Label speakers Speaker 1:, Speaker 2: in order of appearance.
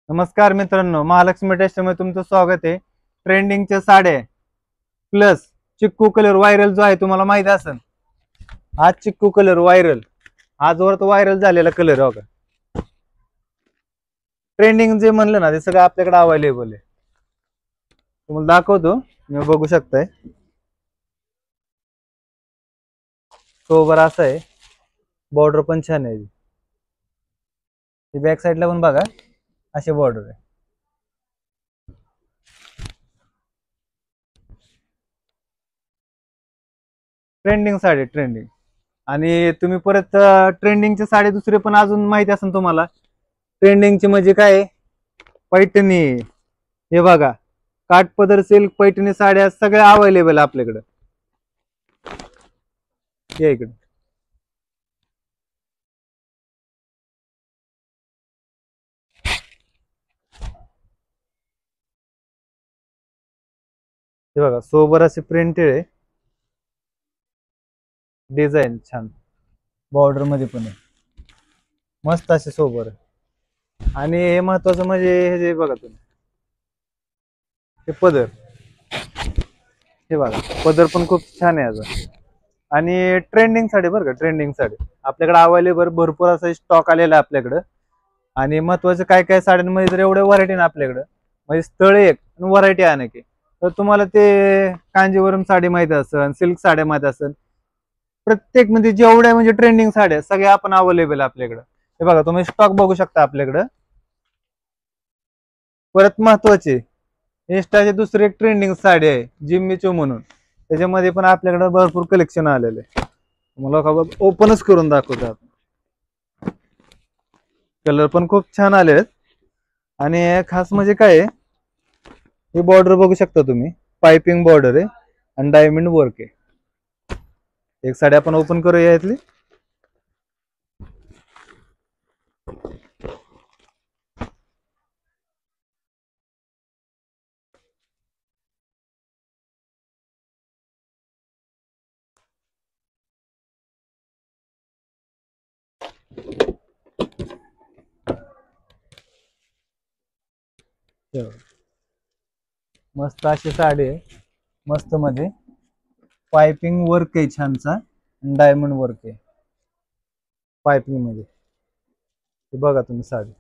Speaker 1: नमस्कार मित्रांनो, महालक्ष्मी टेक्सटाईल तुमचं स्वागत आहे। ट्रेंडिंगच्या साड्या प्लस चिक्कू कलर व्हायरल जो आहे तुम्हाला माहित असेल। आज चिक्कू कलर व्हायरल, आजवर तो व्हायरल झालेला कलर बघा। ट्रेंडिंग जे म्हणलं ना ते सगळं आपल्याकडे अवेलेबल आहे। तुम्हाला दाखवतो, तुम्ही बघू शकताय। सोबर असा आहे, बॉर्डर पण छान आहे। बॅक साईडला पण बघा असे बॉर्डर आहे। Trending sari trending. आणि तुम्ही परत ट्रेंडिंगचे साडी दुसरे पण अजून माहिती असेल तुम्हाला। ट्रेंडिंगचे म्हणजे काय, पैठणी, हे बघा काठपदर सिल्क पैठणी साड्या सगळ्या अवेलेबल आपल्याकडे। या इकडे हे बघा, सोबर असे प्रिंटेड आहे, डिझाईन छान, बॉर्डर मध्ये पण आहे, मस्त असे सोबर आहे। आणि हे महत्वाचं म्हणजे हे जे बघा तुम्ही, हे पदर, हे बघा पदर पण खूप छान आहे याचा। आणि ट्रेंडिंग साडी बरं का, ट्रेंडिंग साडी आपल्याकडे अवेलेबल भरपूर असा स्टॉक आलेला आहे आपल्याकडे। आणि महत्वाचं काय काय साड्यांमध्ये जर एवढे व्हरायटी ना आपल्याकडे, म्हणजे स्थळ एक व्हरायटी आहे की। तर तुम्हाला ते कांजीवरम साडी माहिती असेल, सिल्क साड्या माहिती असेल, प्रत्येक म्हणजे जेवढ्या म्हणजे ट्रेंडिंग साड्या सगळ्या आपण अवेलेबल आपल्याकडे। हे बघा तुम्ही स्टॉक बघू शकता आपल्याकडे। परत महत्वाचे इंस्टाचे दुसरे एक ट्रेंडिंग साडी आहे जिम्मी चो म्हणून, त्याच्यामध्ये पण आपल्याकडे भरपूर कलेक्शन आलेले। मला खबर ओपनच करून दाखवतात, कलर पण खूप छान आलेत। आणि खास म्हणजे काय, हे बॉर्डर बघू शकता तुम्ही, पाइपिंग बॉर्डर आहे आणि डायमंड वर्क आहे। एक साडी आपण ओपन करूया यातली। मस्त अशी साडी आहे, मस्त मध्ये पाइपिंग वर्क आहे छानसा, डायमंड वर्क आहे पाइपिंग मध्ये। हे बघा तुम्ही साडी।